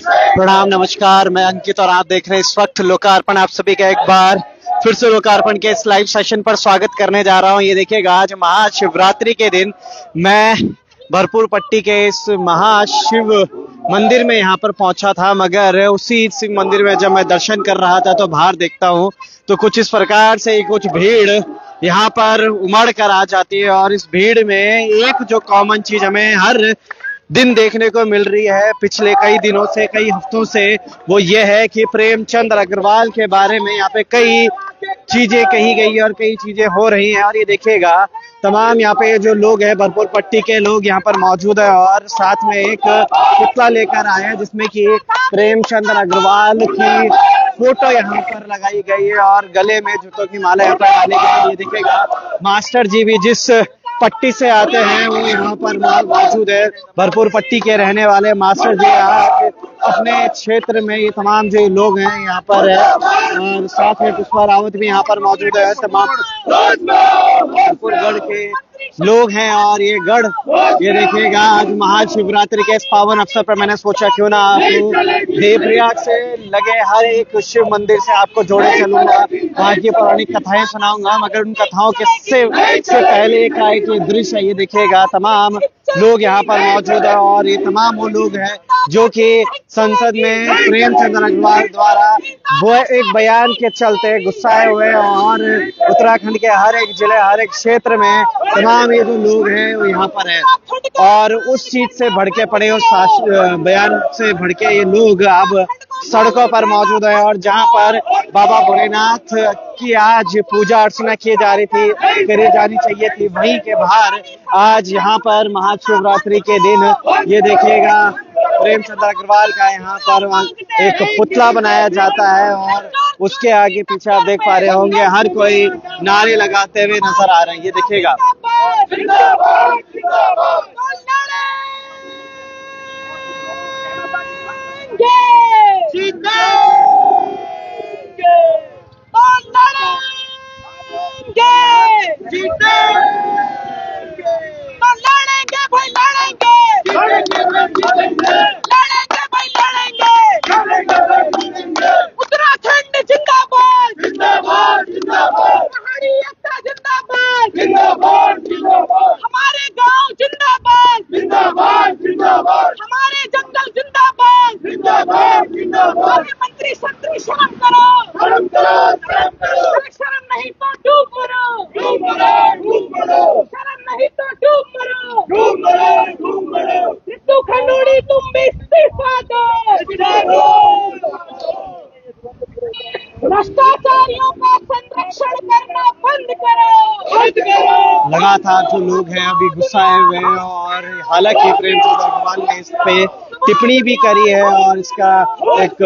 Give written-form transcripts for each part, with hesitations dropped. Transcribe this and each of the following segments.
प्रणाम, नमस्कार। मैं अंकित और आप देख रहे हैं इस वक्त लोकार्पण। आप सभी का एक बार फिर से लोकार्पण के इस लाइव सेशन पर स्वागत करने जा रहा हूं। ये देखिएगा, आज महाशिवरात्रि के दिन मैं भरपूर पट्टी के इस महाशिव मंदिर में यहाँ पर पहुंचा था, मगर उसी शिव मंदिर में जब मैं दर्शन कर रहा था तो बाहर देखता हूँ तो कुछ इस प्रकार से कुछ भीड़ यहाँ पर उमड़ कर आ जाती है। और इस भीड़ में एक जो कॉमन चीज हमें हर दिन देखने को मिल रही है पिछले कई दिनों से, कई हफ्तों से, वो ये है कि प्रेमचंद अग्रवाल के बारे में यहाँ पे कई चीजें कही गई और कई चीजें हो रही हैं। और ये देखिएगा, तमाम यहाँ पे जो लोग हैं, भरपूर पट्टी के लोग यहाँ पर मौजूद है और साथ में एक पुतला लेकर आए हैं जिसमें कि प्रेमचंद अग्रवाल की फोटो यहाँ पर लगाई गई है और गले में जूतों की माला यहाँ पर डाली गई है। ये देखिएगा, मास्टर जी भी जिस पट्टी से आते हैं वो यहाँ पर मौजूद है। भरपूर पट्टी के रहने वाले मास्टर जी आज अपने क्षेत्र में ये तमाम जो लोग हैं यहाँ पर है और साथ में पुष्पा रावत भी यहाँ पर मौजूद है। तमाम भरपूर गढ़ के लोग हैं और ये गढ़, ये देखिएगा, आज महाशिवरात्रि के इस पावन अवसर पर मैंने सोचा क्यों ना आपको देवप्रयाग से लगे हर एक शिव मंदिर से आपको जोड़े चलूंगा, वहाँ की पौराणिक कथाएं सुनाऊंगा। मगर उन कथाओं के से पहले का एक दृश्य है, ये देखिएगा, तमाम लोग यहाँ पर मौजूद है और ये तमाम वो लोग हैं जो कि संसद में प्रेमचंद अग्रवाल द्वारा वो एक बयान के चलते गुस्साए हुए और उत्तराखंड के हर एक जिले, हर एक क्षेत्र में तमाम ये जो लोग हैं वो यहाँ पर है और उस चीज से भड़के पड़े, उस बयान से भड़के ये लोग अब सड़कों पर मौजूद है। और जहाँ पर बाबा भोलेनाथ की आज पूजा अर्चना की जा रही थी, करी जानी चाहिए थी, वहीं के बाहर आज यहाँ पर महाशिवरात्रि के दिन ये देखिएगा प्रेमचंद अग्रवाल का यहाँ पर एक पुतला बनाया जाता है और उसके आगे पीछे आप देख पा रहे होंगे हर कोई नारे लगाते हुए नजर आ रहे हैं। ये देखिएगा, उत्तराखंड जिंदाबाद, जिंदाबाद, जिंदाबाद, पहाड़ी एकता जिंदाबाद, जिंदाबाद, जिंदाबाद, हमारे गांव जिंदाबाद, जिंदाबाद, जिंदाबाद, हमारे जंगल जिंदाबाद, जिंदाबाद, जिंदाबाद, मंत्री संतरी शर्म करो, शर्म करो, शर्म करो, शर्म नहीं तो डूब मरो, डूब मरो, डूब मरो, शर्म नहीं तो डूब मरो, डूब मरो, डूब मरो, सिद्धू खंडूड़ी तुम भी इस्तीफा दो, भ्रष्टाचारियों का संरक्षण करना बंद करो, बंद करो। लगातार जो लोग हैं अभी गुस्साए हुए हैं और हालांकि प्रेमचंद अग्रवाल ने इस पे टिप्पणी भी करी है और इसका एक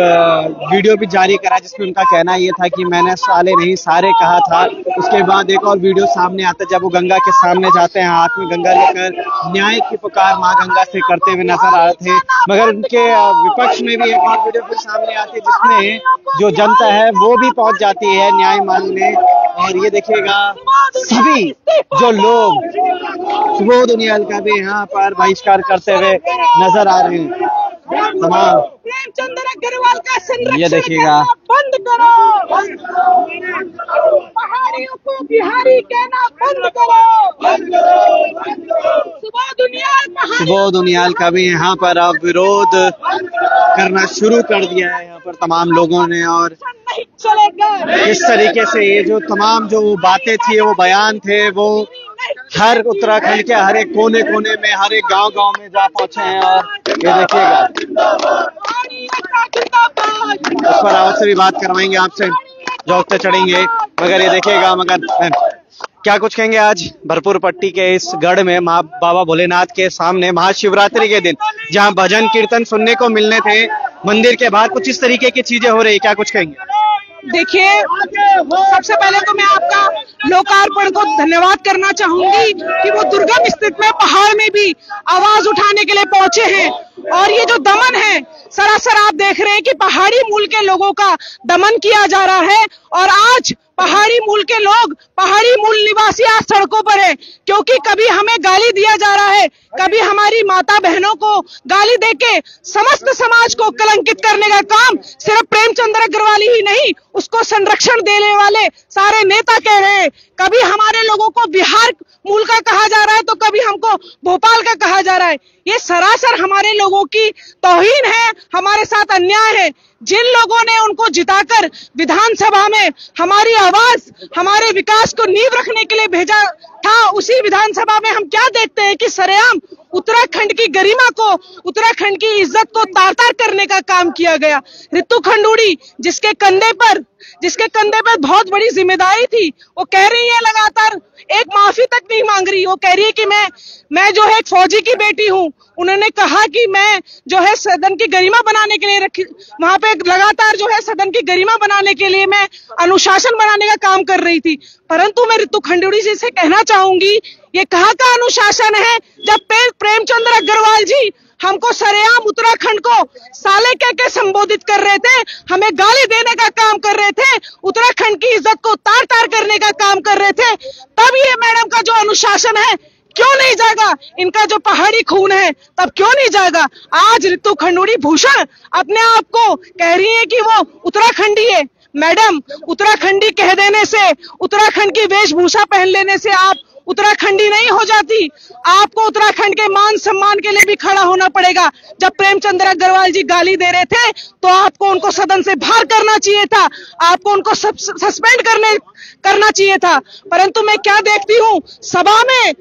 वीडियो भी जारी करा जिसमें उनका कहना ये था कि मैंने साले नहीं सारे कहा था। उसके बाद एक और वीडियो सामने आता है जब वो गंगा के सामने जाते हैं, हाथ में गंगा लेकर न्याय की पुकार मां गंगा से करते हुए नजर आ रहे थे। मगर उनके विपक्ष में भी एक और वीडियो फिर सामने आती है जिसमें जो जनता है वो भी पहुंच जाती है न्याय मांगने। और ये देखिएगा, सभी जो लोग सुबोध उनियाल का भी यहाँ पर बहिष्कार करते हुए नजर आ रहे हैं। तमाम प्रेमचंद अग्रवाल का संरक्षण ये देखिएगा, बंद करो, पहाड़ियों को बिहारी कहना बंद करो, बंद करो, सुबोध उनियाल का भी यहाँ पर अब विरोध करना शुरू कर दिया है यहाँ पर तमाम लोगों ने। और नहीं चलेगा, इस तरीके से ये जो तमाम जो बातें थी, वो बयान थे, वो हर उत्तराखंड के हर एक कोने कोने में, हर एक गांव में जा पहुंचे हैं। और ये देखिएगा, पुष्पा रावत से भी बात करवाएंगे आपसे, जॉब पे चढ़ेंगे। मगर ये देखिएगा, मगर क्या कुछ कहेंगे आज भरपूर पट्टी के इस गढ़ में बाबा भोलेनाथ के सामने महाशिवरात्रि के दिन जहां भजन कीर्तन सुनने को मिलने थे, मंदिर के बाहर कुछ इस तरीके की चीजें हो रही, क्या कुछ कहेंगे? देखिए, सबसे पहले तो मैं आपका लोकार्पण को धन्यवाद करना चाहूंगी कि वो दुर्गम स्थिति में पहाड़ में भी आवाज उठाने के लिए पहुंचे हैं। और ये जो दमन है, सरासर आप देख रहे हैं कि पहाड़ी मूल के लोगों का दमन किया जा रहा है। और आज पहाड़ी मूल के लोग, पहाड़ी मूल निवासी आज सड़कों पर है, क्योंकि कभी हमें गाली दिया जा रहा है, कभी हमारी माता बहनों को गाली देके समस्त समाज को कलंकित करने का काम सिर्फ प्रेमचंद्र अग्रवाल ही नहीं, उसको संरक्षण देने वाले सारे नेता कह रहे हैं। कभी हमारे लोगों को बिहार मूल का कहा जा रहा है, तो कभी हमको भोपाल का कहा जा रहा है। ये सरासर हमारे लोगों की तौहीन है, हमारे साथ अन्याय है। जिन लोगों ने उनको जिताकर विधानसभा में हमारी आवाज, हमारे विकास को नींव रखने के लिए भेजा था, उसी विधानसभा में हम क्या देखते हैं कि सरेआम उत्तराखंड की गरिमा को, उत्तराखंड की इज्जत को तार-तार करने का काम किया गया। रितु खंडूड़ी जिसके कंधे पर बहुत बड़ी जिम्मेदारी थी, वो कह रही है लगातार, एक माफी तक नहीं मांग रही। वो कह रही है कि मैं जो है एक फौजी की बेटी हूँ। उन्होंने कहा कि मैं जो है सदन की गरिमा बनाने के लिए वहां पे लगातार जो है सदन की गरिमा बनाने के लिए मैं अनुशासन बनाने का काम कर रही थी। परंतु मैं रितु खंडूड़ी जी से कहना चाहूंगी, ये कहाँ का अनुशासन है जब प्रेमचंद्र अग्रवाल जी हमको सरेआम उत्तराखंड को साले कह के संबोधित कर रहे थे, हमें गाली देने का काम कर रहे थे, उत्तराखंड की इज्जत को तार तार करने का काम कर रहे थे। तब ये मैडम का जो अनुशासन है क्यों नहीं जाएगा? इनका जो पहाड़ी खून है तब क्यों नहीं जाएगा? आज रितु खंडूड़ी भूषण अपने आप को कह रही है कि वो उत्तराखंडी है। मैडम, उत्तराखंडी कह देने से, उत्तराखंड की वेशभूषा पहन लेने से आप उत्तराखंडी नहीं हो जाती। आपको उत्तराखंड के मान सम्मान के लिए भी खड़ा होना पड़ेगा। जब प्रेमचंद्र अग्रवाल जी गाली दे रहे थे तो आपको उनको सदन से बाहर करना चाहिए था, आपको उनको सस्पेंड करना चाहिए था। परंतु मैं क्या देखती हूँ, सभा में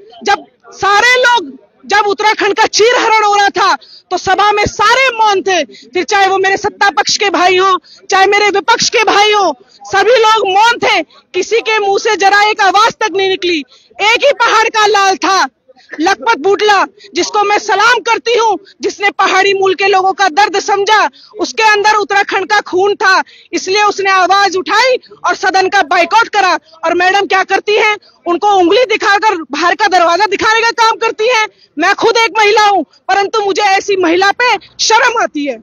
जब उत्तराखंड का चीरहरण हो रहा था तो सभा में सारे मौन थे। फिर चाहे वो मेरे सत्ता पक्ष के भाई हो, चाहे मेरे विपक्ष के भाई हो, सभी लोग मौन थे। किसी के मुंह से जरा एक आवाज तक नहीं निकली। एक ही पहाड़ का लाल था, लखपत बूटला, जिसको मैं सलाम करती हूँ, जिसने पहाड़ी मूल के लोगों का दर्द समझा। उसके अंदर उत्तराखंड का खून था, इसलिए उसने आवाज उठाई और सदन का बाइकआउट करा। और मैडम क्या करती हैं? उनको उंगली दिखाकर बाहर का दरवाजा दिखाने का काम करती हैं। मैं खुद एक महिला हूँ, परंतु मुझे ऐसी महिला पे शर्म आती है।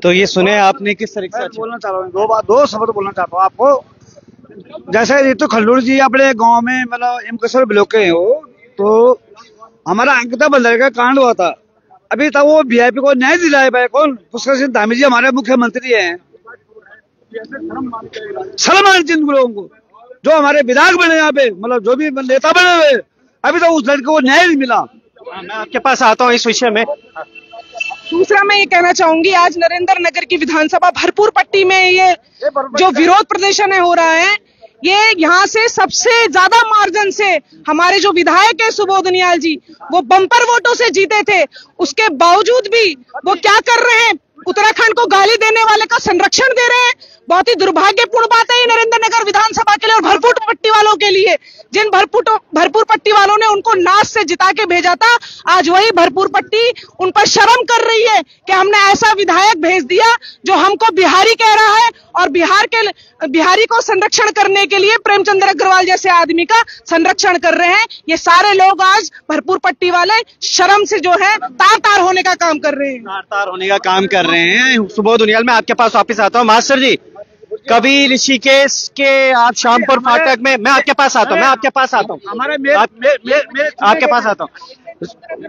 तो ये सुने आपने किस तरीके से बोलना चाह रहा हूँ, दो शब्द बोलना चाहता हूँ आपको। जैसे रितु खंडूड़ी जी अपने गांव में मतलब एमकेश्वर ब्लॉक के हो, तो हमारा अंकिता बंदर का कांड हुआ था। अभी तक वो वीआईपी को न्याय दिलाए पाए कौन? पुष्कर सिंह धामी जी हमारे मुख्यमंत्री हैं। शर्म आनी चाहिए लोगों को, जो हमारे विधायक बने यहाँ पे, मतलब जो भी नेता बने हुए, अभी तक उस लड़के को न्याय नहीं मिला। मैं आपके पास आता हूँ इस विषय में। दूसरा मैं ये कहना चाहूंगी, आज नरेंद्र नगर की विधानसभा भरपूर पट्टी में ये जो विरोध प्रदर्शन हो रहा है, ये यहाँ से सबसे ज्यादा मार्जिन से हमारे जो विधायक है सुबोध नियाल जी, वो बम्पर वोटों से जीते थे। उसके बावजूद भी वो क्या कर रहे हैं? उत्तराखंड को गाली देने वाले का संरक्षण दे रहे हैं। बहुत ही दुर्भाग्यपूर्ण बात है ये नरेंद्र नगर विधानसभा के लिए और भरपूर पट्टी वालों के लिए। जिन भरपूर पट्टी वालों ने उनको नाच से जिता के भेजा था, आज वही भरपूर पट्टी उन पर शर्म कर रही है कि हमने ऐसा विधायक भेज दिया जो हमको बिहारी कह रहा है और बिहारी को संरक्षण करने के लिए प्रेमचंद्र अग्रवाल जैसे आदमी का संरक्षण कर रहे हैं। ये सारे लोग आज भरपूर पट्टी वाले शर्म से जो है तार-तार होने का काम कर रहे हैं। तार-तार होने का काम कर रहे हैं। सुबोध उनियाल, मैं आपके पास वापस आता हूँ। मास्टर जी, कभी ऋषिकेश के आप शामपुर फाटक में, मैं आपके पास आता हूँ आपके पास आता हूँ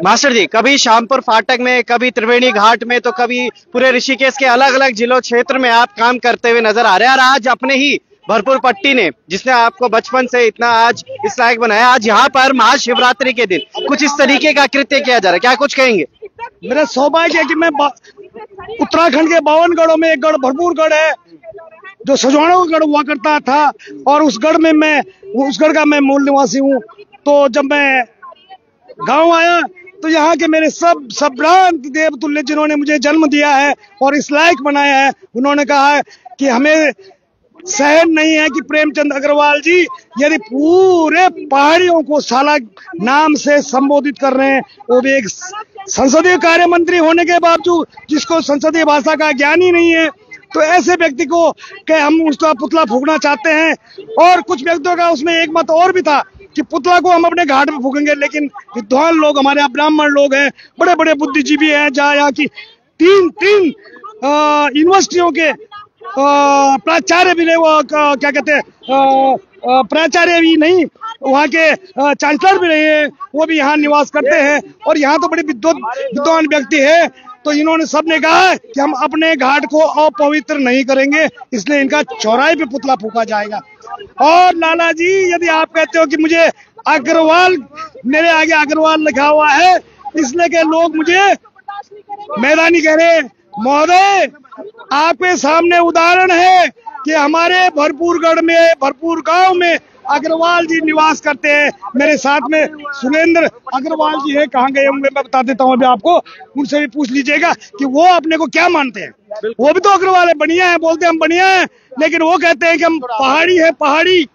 मास्टर जी, कभी शामपुर फाटक में, कभी त्रिवेणी घाट में, तो कभी पूरे ऋषिकेश के अलग अलग जिलों क्षेत्र में आप काम करते हुए नजर आ रहे हैं। और आज अपने ही भरपूर पट्टी ने, जिसने आपको बचपन से इतना आज इस लायक बनाया, आज यहाँ पर महाशिवरात्रि के दिन कुछ इस तरीके का कृत्य किया जा रहा है, क्या कुछ कहेंगे? मेरा सौभाग्य है कि मैं उत्तराखंड के 52 गढ़ों में एक गढ़ भरपूर गढ़ है जो सजवाड़ों का गढ़ हुआ करता था, और उस गढ़ का मैं मूल निवासी हूँ। तो जब मैं गांव आया तो यहाँ के मेरे सब भ्रांत देवतुल्य जिन्होंने मुझे जन्म दिया है और इस लायक बनाया है, उन्होंने कहा है कि हमें सहन नहीं है कि प्रेमचंद अग्रवाल जी यदि पूरे पहाड़ियों को साला नाम से संबोधित कर रहे हैं, वो भी एक संसदीय कार्य मंत्री होने के बावजूद, जिसको संसदीय भाषा का ज्ञान ही नहीं है, तो ऐसे व्यक्ति को कि हम उसका पुतला फूकना चाहते हैं। और कुछ व्यक्तियों का उसमें एक मत और भी था कि पुतला को हम अपने घाट पे फूकेंगे, लेकिन विद्वान लोग, हमारे यहाँ ब्राह्मण लोग हैं, बड़े बड़े बुद्धिजीवी हैं, जहाँ यहाँ की तीन यूनिवर्सिटियों के प्राचार्य भी नहीं, वो क्या कहते हैं, प्राचार्य भी नहीं, वहाँ के चांसलर भी नहीं है, वो भी यहाँ निवास करते हैं। और यहाँ तो बड़े विद्वान व्यक्ति है, तो इन्होंने सबने कहा है कि हम अपने घाट को अपवित्र नहीं करेंगे, इसलिए इनका चौराहे पे पुतला फूका जाएगा। और लाला जी, यदि आप कहते हो कि मुझे अग्रवाल, मेरे आगे अग्रवाल लिखा हुआ है, इसलिए के लोग मुझे मैदानी कह रहे हैं। महोदय, आपके सामने उदाहरण है कि हमारे भरपूरगढ़ में, भरपूर गांव में अग्रवाल जी निवास करते हैं। मेरे साथ में सुरेंद्र अग्रवाल जी है, कहाँ गए होंगे मैं बता देता हूँ अभी आपको, उनसे भी पूछ लीजिएगा कि वो अपने को क्या मानते हैं। वो भी तो अग्रवाल है, बढ़िया है, बोलते हम बढ़िया है, लेकिन वो कहते हैं कि हम पहाड़ी है, पहाड़ी।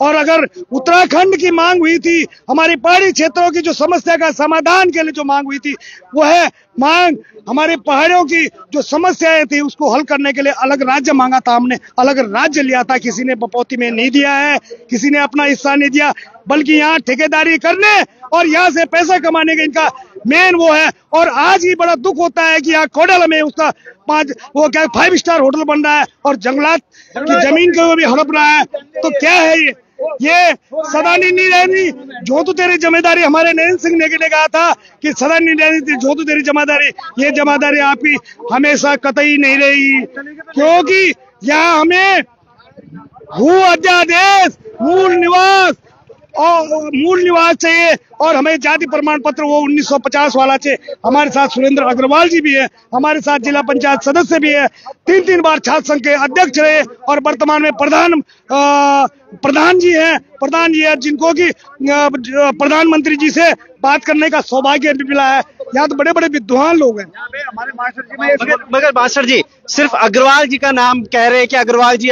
और अगर उत्तराखंड की मांग हुई थी, हमारी पहाड़ी क्षेत्रों की जो समस्या का समाधान के लिए जो मांग हुई थी, वो है मांग हमारे पहाड़ियों की जो समस्याएं थी उसको हल करने के लिए अलग राज्य मांगा था हमने, अलग राज्य लिया था। किसी ने बपौती में नहीं दिया है, किसी ने अपना हिस्सा नहीं दिया, बल्कि यहाँ ठेकेदारी करने और यहाँ से पैसा कमाने का इनका मेन वो है। और आज ही बड़ा दुख होता है कि यहाँ कोडल में उसका 5 स्टार होटल बन रहा है और जंगलात की जमीन को भी हड़प रहा है। तो क्या है ये सदा नहीं रहनी, जो तो तेरी जिम्मेदारी, हमारे नरेंद्र सिंह नेगी ने कहा था कि सदा नहीं रहनी, जो तो तेरी जिम्मेदारी, ये जिम्मेदारी आपकी हमेशा कतई नहीं रहेगी, क्योंकि यहाँ हमें भू अध्यादेश, मूल निवास चाहिए और हमें जाति प्रमाण पत्र वो 1950 वाला चाहिए। हमारे साथ सुरेंद्र अग्रवाल जी भी है, हमारे साथ जिला पंचायत सदस्य भी है, 3 बार छात्र संघ के अध्यक्ष रहे और वर्तमान में प्रधान जी हैं, जिनको की प्रधानमंत्री जी से बात करने का सौभाग्य भी मिला है। यहाँ तो बड़े बड़े विद्वान लोग हैं। हमारे मास्टर जी में मगर मास्टर जी सिर्फ अग्रवाल जी का नाम कह रहे हैं कि अग्रवाल जी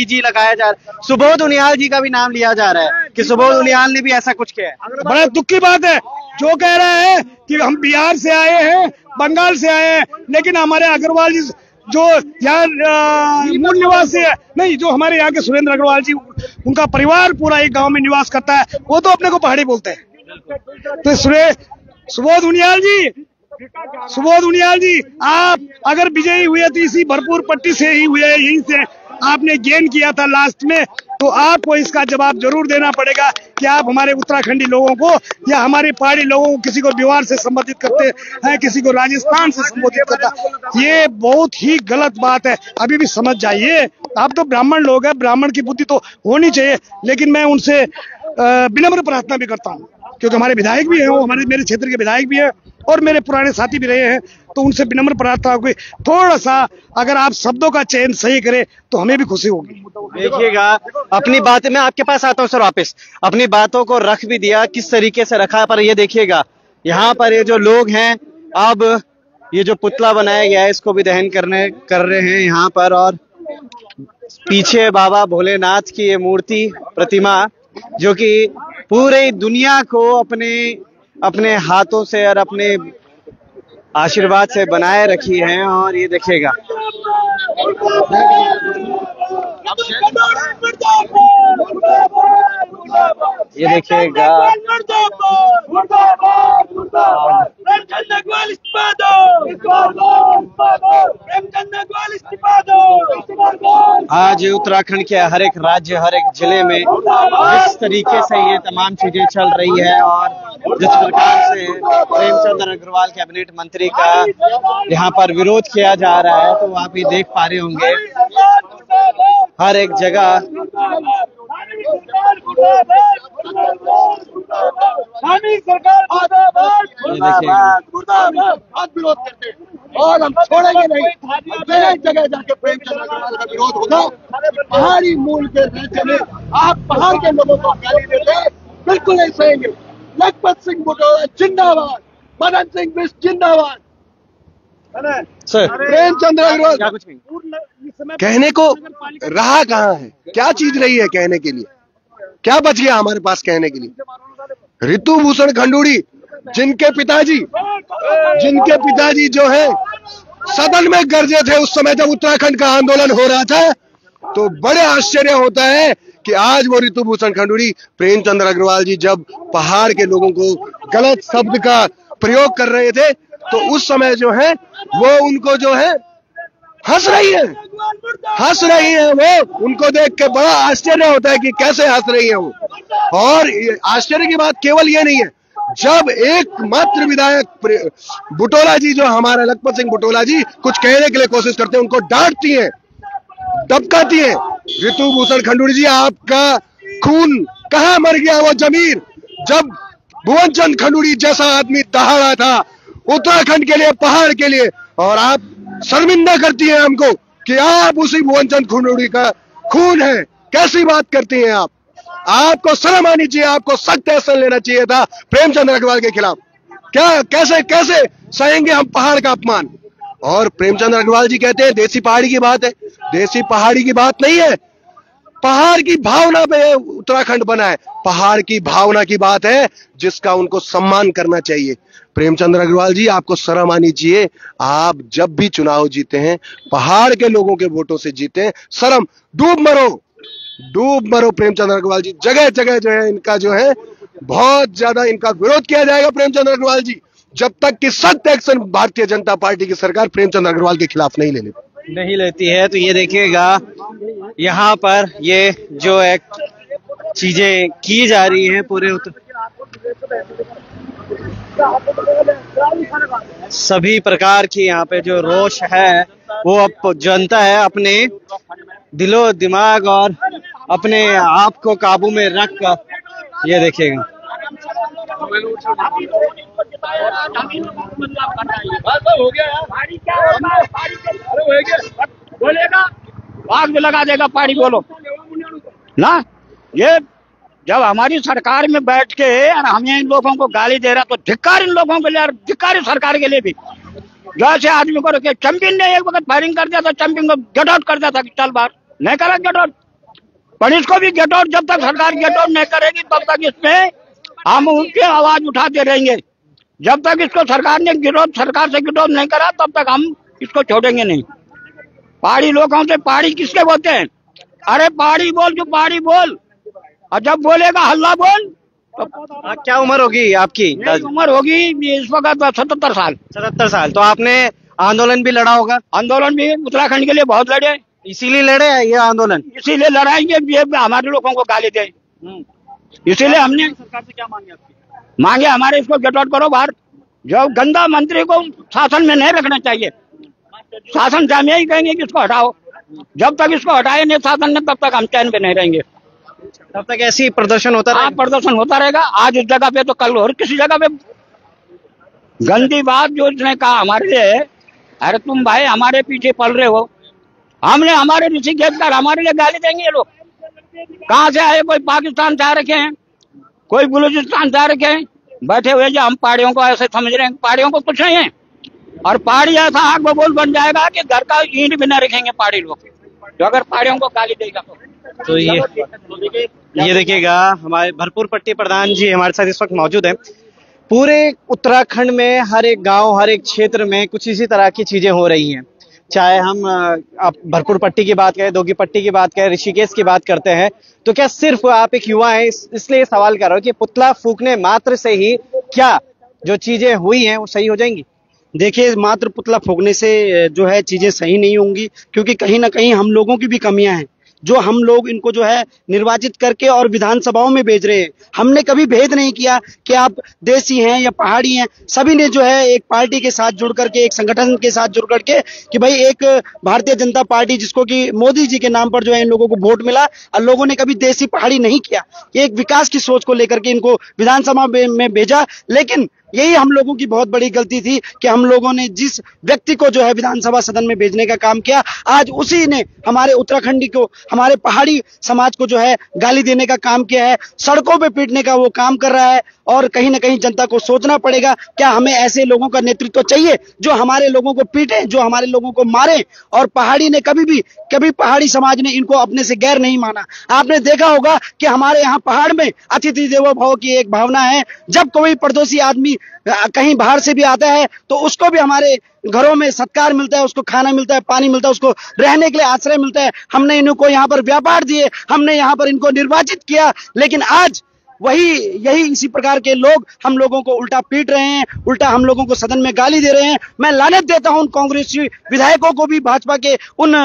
जी लगाया जा रहा है। सुबोध उनियाल जी का भी नाम लिया जा रहा है कि सुबोध उनियाल ने भी ऐसा कुछ किया है। बड़ा दुख की बात है, जो कह रहा है कि हम बिहार से आए हैं, बंगाल से आए हैं, लेकिन हमारे अग्रवाल जी जो यहाँ मूल निवासी है, नहीं, जो हमारे यहाँ के सुरेंद्र अग्रवाल जी, उनका परिवार पूरा एक गांव में निवास करता है, वो तो अपने को पहाड़ी बोलते हैं। तो सुबोध उनियाल जी, आप अगर विजयी हुए तो इसी भरपूर पट्टी से ही हुए, यहीं से आपने गेन किया था लास्ट में, तो आपको इसका जवाब जरूर देना पड़ेगा कि आप हमारे उत्तराखंडी लोगों को या हमारे पहाड़ी लोगों को, किसी को बिहार से संबोधित करते हैं, किसी को राजस्थान से संबोधित करता, ये बहुत ही गलत बात है। अभी भी समझ जाइए, आप तो ब्राह्मण लोग हैं, ब्राह्मण की बुद्धि तो होनी चाहिए। लेकिन मैं उनसे विनम्र प्रार्थना भी करता हूँ, क्योंकि हमारे विधायक भी हैं, वो मेरे क्षेत्र के विधायक भी हैं और मेरे पुराने साथी भी रहे हैं, तो उनसे विनम्र प्रार्थना होगी, थोड़ा सा अगर आप शब्दों का चयन सही करें तो हमें भी खुशी होगी। देखिएगा, अपनी बात में आपके पास आता हूँ सर वापस, अपनी बातों को रख भी दिया, किस तरीके से रखा, पर ये देखिएगा यहाँ पर ये जो लोग हैं, अब ये जो पुतला बनाया गया है इसको भी दहन कर रहे हैं यहाँ पर। और पीछे बाबा भोलेनाथ की ये मूर्ति, प्रतिमा, जो कि पूरी दुनिया को अपने हाथों से और अपने आशीर्वाद से बनाए रखी है। और ये देखिएगा, ये देखिएगा, आज उत्तराखंड के हर एक राज्य, हर एक जिले में जिस तरीके से ये तमाम चीजें चल रही है और जिस प्रकार से प्रेमचंद अग्रवाल कैबिनेट मंत्री का यहाँ पर विरोध किया जा रहा है, तो आप ये देख पा रहे होंगे हर एक जगह। विरोध करते हैं और हम छोड़ेंगे नहीं। जगह जाके प्रेमचंद अग्रवाल का विरोध होगा। पहाड़ी मूल के राज्य में आप पहाड़ के लोगों को गाली देते हैं, बिल्कुल नहीं सहेंगे। लखपत सिंह बुटोला जिंदाबाद, मदन सिंह बिष्ट जिंदाबाद। सर, प्रेमचंद अग्रवाल क्या कुछ कहने को रहा कहाँ है, क्या चीज रही है कहने के लिए, क्या बच गया हमारे पास कहने के लिए। ऋतु भूषण खंडूड़ी, जिनके पिताजी जो है सदन में गरजे थे उस समय जब उत्तराखंड का आंदोलन हो रहा था, तो बड़े आश्चर्य होता है कि आज वो ऋतु भूषण खंडूड़ी, प्रेमचंद अग्रवाल जी जब पहाड़ के लोगों को गलत शब्द का प्रयोग कर रहे थे, तो उस समय जो है वो उनको जो है हंस रही है। हंस रही है वो, उनको देख के बड़ा आश्चर्य होता है कि कैसे हंस रही है वो। और आश्चर्य की बात केवल ये नहीं है, जब एकमात्र विधायक बुटोला जी, जो हमारे लखपत सिंह बुटोला जी कुछ कहने के लिए कोशिश करते हैं, उनको डांटती हैं, दबकाती हैं। ऋतु भूषण खंडूड़ी जी, आपका खून कहां मर गया वो जमीर, जब भुवन चंद खंडूड़ी जैसा आदमी दहाड़ा था उत्तराखंड के लिए, पहाड़ के लिए, और आप शर्मिंदा करती हैं हमको कि आप उसी भुवन चंद खंडूड़ी का खून है। कैसी बात करती हैं आप? आपको शर्म आनी चाहिए, आपको सख्त एक्शन लेना चाहिए था प्रेमचंद अग्रवाल के खिलाफ। क्या कैसे कैसे सहेंगे हम पहाड़ का अपमान? और प्रेमचंद अग्रवाल जी कहते हैं देसी पहाड़ी की बात है। देसी पहाड़ी की बात नहीं है, पहाड़ की भावना पे उत्तराखंड बना है, पहाड़ की भावना की बात है जिसका उनको सम्मान करना चाहिए। प्रेमचंद अग्रवाल जी, आपको शर्म आनी चाहिए। आप जब भी चुनाव जीते हैं पहाड़ के लोगों के वोटों से जीते हैं। शर्म, डूब मरो, डूब मरो प्रेमचंद अग्रवाल जी। जगह जगह जो है इनका जो है बहुत ज्यादा इनका विरोध किया जाएगा प्रेमचंद अग्रवाल जी, जब तक कि सख्त एक्शन भारतीय जनता पार्टी की सरकार प्रेमचंद अग्रवाल के खिलाफ नहीं लेती है। तो ये देखिएगा यहाँ पर ये जो एक चीजें की जा रही हैं पूरे सभी प्रकार की यहाँ पे जो रोष है वो अब जनता है अपने दिलो दिमाग और अपने आप को काबू में रख कर, ये देखिएगा बोलेगा आग में लगा देगा पानी, बोलो ना। ये जब हमारी सरकार में बैठ के और हम इन लोगों को गाली दे रहा तो धिक्कार इन लोगों के लिए और धिक्कार सरकार के लिए भी। जैसे आदमी को रखे, चंपिंग ने एक वक्त फायरिंग कर दिया था, चंपिंग को गेट आउट कर दिया था कि चल बाहर, नहीं करा गेट आउट। पर इसको भी गेट आउट, जब तक सरकार गेट आउट नहीं करेगी तब तक इसमें हम उनकी आवाज उठाते रहेंगे। जब तक इसको सरकार ने सरकार से गेट आउट नहीं करा तब तक हम इसको छोड़ेंगे नहीं। पहाड़ी लोगों से पहाड़ी किसके बोलते हैं? अरे पहाड़ी बोल, जो पहाड़ी बोल, और जब बोलेगा हल्ला बोल। तो क्या उम्र होगी आपकी? उम्र होगी इस वक्त 77 साल। 77 साल। तो आपने आंदोलन भी लड़ा होगा? आंदोलन भी उत्तराखंड के लिए बहुत लड़े, इसीलिए लड़े हैं ये आंदोलन? इसीलिए लड़ाएंगे, ये हमारे लोगों को गाली दे, इसीलिए हमने सरकार से क्या मांगे? मांगे हमारे इसको गेट आउट करो बाहर। जो गंदा मंत्री को शासन में नहीं रखना चाहिए, शासन से हम यही कहेंगे कि इसको हटाओ। जब तक इसको हटाए नहीं शासन ने तब तक हम चैन पे नहीं रहेंगे, तब तक ऐसी प्रदर्शन होता रहेगा। प्रदर्शन होता रहेगा। आज इस जगह पे तो कल और किसी जगह पे। गंदी बात जो इसने कहा हमारे लिए, अरे तुम भाई हमारे पीछे पल रहे हो, हमने हमारे ऋषिकेश कर हमारे लिए गाली देंगे ये लोग? कहाँ से आए? कोई पाकिस्तान से आ रखे हैं, कोई बलूचिस्तान से आ रखे हैं, बैठे हुए जो हम पहाड़ियों को ऐसे समझ रहे हैं, पहाड़ियों को कुछ नहीं है। और पहाड़ी ऐसा आग बबूल बन जाएगा कि घर का ईंट भी न रखेंगे पहाड़ी लोग, जो अगर पहाड़ियों को गाली देगा तो ये देखिएगा हमारे भरपूर पट्टी प्रधान जी हमारे साथ इस वक्त मौजूद हैं। पूरे उत्तराखंड में हर एक गांव, हर एक क्षेत्र में कुछ इसी तरह की चीजें हो रही हैं। चाहे हम आप भरपूर पट्टी की बात करें, दोगी पट्टी की बात करें, ऋषिकेश की बात करते हैं, तो क्या सिर्फ आप एक युवा हैं इसलिए सवाल कर रहा हूं कि पुतला फूकने मात्र से ही क्या जो चीजें हुई हैं वो सही हो जाएंगी? देखिए, मात्र पुतला फूकने से जो है चीजें सही नहीं होंगी, क्योंकि कहीं ना कहीं हम लोगों की भी कमियां हैं जो हम लोग इनको जो है निर्वाचित करके और विधानसभाओं में भेज रहे हैं। हमने कभी भेद नहीं किया कि आप देसी हैं या पहाड़ी हैं, सभी ने जो है एक पार्टी के साथ जुड़ करके, एक संगठन के साथ जुड़ करके कि भाई एक भारतीय जनता पार्टी जिसको कि मोदी जी के नाम पर जो है इन लोगों को वोट मिला, और लोगों ने कभी देसी पहाड़ी नहीं किया। ये एक विकास की सोच को लेकर के इनको विधानसभा में भेजा। लेकिन यही हम लोगों की बहुत बड़ी गलती थी कि हम लोगों ने जिस व्यक्ति को जो है विधानसभा सदन में भेजने का काम किया, आज उसी ने हमारे उत्तराखंडी को, हमारे पहाड़ी समाज को जो है गाली देने का काम किया है, सड़कों पे पीटने का वो काम कर रहा है। और कहीं ना कहीं जनता को सोचना पड़ेगा, क्या हमें ऐसे लोगों का नेतृत्व चाहिए जो हमारे लोगों को पीटे, जो हमारे लोगों को मारे? और पहाड़ी ने कभी पहाड़ी समाज ने इनको अपने से गैर नहीं माना। आपने देखा होगा कि हमारे यहाँ पहाड़ में अतिथि देवो भव की एक भावना है। जब कोई परदेसी आदमी कहीं बाहर से भी आता है तो उसको भी हमारे घरों में सत्कार मिलता है, उसको खाना मिलता है, पानी मिलता है, उसको रहने के लिए आश्रय मिलता है। हमने इनको यहाँ पर व्यापार दिए, हमने यहाँ पर इनको निर्वाचित किया, लेकिन आज वही यही इसी प्रकार के लोग हम लोगों को उल्टा पीट रहे हैं, उल्टा हम लोगों को सदन में गाली दे रहे हैं। मैं लानत देता हूं उन कांग्रेसी विधायकों को भी, भाजपा के उन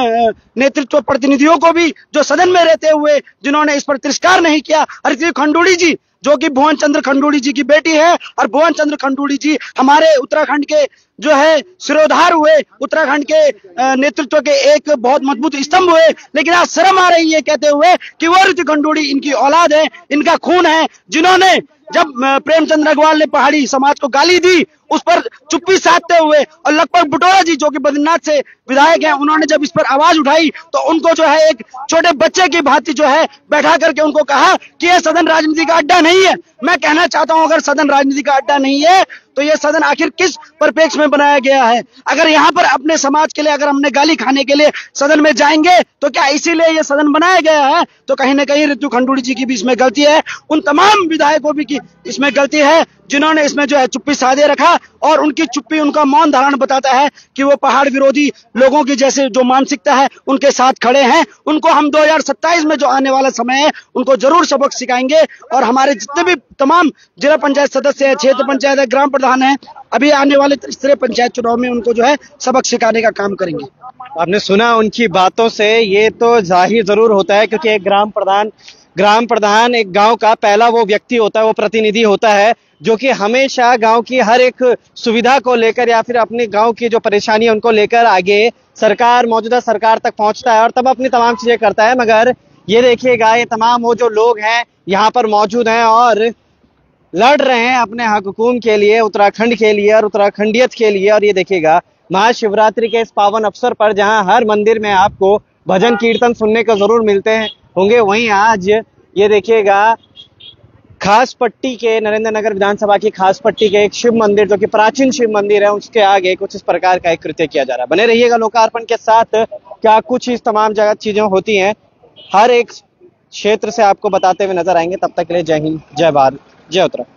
नेतृत्व प्रतिनिधियों को भी, जो सदन में रहते हुए जिन्होंने इस पर तिरस्कार नहीं किया। हरदीप खंडूड़ी जी जो कि भुवन चंद्र खंडूड़ी जी की बेटी है, और भुवन चंद्र खंडूड़ी जी हमारे उत्तराखंड के जो है सिरोधार हुए, उत्तराखंड के नेतृत्व के एक बहुत मजबूत स्तंभ हुए, लेकिन आज शर्म आ रही है कहते हुए कि वो ऋतु खंडूड़ी इनकी औलाद है, इनका खून है, जिन्होंने जब प्रेमचंद्र अग्रवाल ने पहाड़ी समाज को गाली दी उस पर चुप्पी साधते हुए, और लखपत बुटोला जी जो कि बद्रीनाथ से विधायक हैं, उन्होंने जब इस पर आवाज उठाई तो उनको जो है एक छोटे बच्चे की भांति जो है बैठा करके उनको कहा कि यह सदन राजनीति का अड्डा नहीं है। मैं कहना चाहता हूं, अगर सदन राजनीति का अड्डा नहीं है तो यह सदन आखिर किस परिप्रेक्ष्य में बनाया गया है? अगर यहाँ पर अपने समाज के लिए अगर हमने गाली खाने के लिए सदन में जाएंगे तो क्या इसीलिए यह सदन बनाया गया है? तो कहीं ना कहीं ऋतु खंडूड़ी जी की भी इसमें गलती है, उन तमाम विधायकों भी की इसमें गलती है जिन्होंने इसमें जो है चुप्पी साधे रखा, और उनकी चुप्पी उनका मौन धारण बताता है कि वो पहाड़ विरोधी लोगों की जैसे जो मानसिकता है उनके साथ खड़े हैं। उनको हम 2027 में जो आने वाला समय है उनको जरूर सबक सिखाएंगे, और हमारे जितने भी तमाम जिला पंचायत सदस्य है, क्षेत्र पंचायत है, ग्राम प्रधान है, अभी आने वाले त्रिस्तरीय पंचायत चुनाव में उनको जो है सबक सिखाने का काम करेंगे। आपने सुना उनकी बातों से, ये तो जाहिर जरूर होता है क्योंकि एक ग्राम प्रधान एक गांव का पहला वो व्यक्ति होता है, वो प्रतिनिधि होता है जो कि हमेशा गांव की हर एक सुविधा को लेकर या फिर अपने गांव की जो परेशानी है उनको लेकर आगे मौजूदा सरकार तक पहुंचता है और तब अपनी तमाम चीजें करता है। मगर ये देखिएगा, ये तमाम वो जो लोग हैं यहाँ पर मौजूद हैं और लड़ रहे हैं अपने हक हुकूम के लिए, उत्तराखंड के लिए और उत्तराखंडियत के लिए। और ये देखिएगा, महाशिवरात्रि के इस पावन अवसर पर जहां हर मंदिर में आपको भजन कीर्तन सुनने को जरूर मिलते होंगे, वहीं आज ये देखिएगा खास पट्टी के नरेंद्र नगर विधानसभा की खास पट्टी के एक शिव मंदिर जो कि प्राचीन शिव मंदिर है, उसके आगे कुछ इस प्रकार का एक कृत्य किया जा रहा है। बने रहिएगा लोकार्पण के साथ, क्या कुछ इस तमाम जगह चीजें होती हैं हर एक क्षेत्र से आपको बताते हुए नजर आएंगे। तब तक के लिए जय हिंद, जय भारत, जय उत्तराखंड।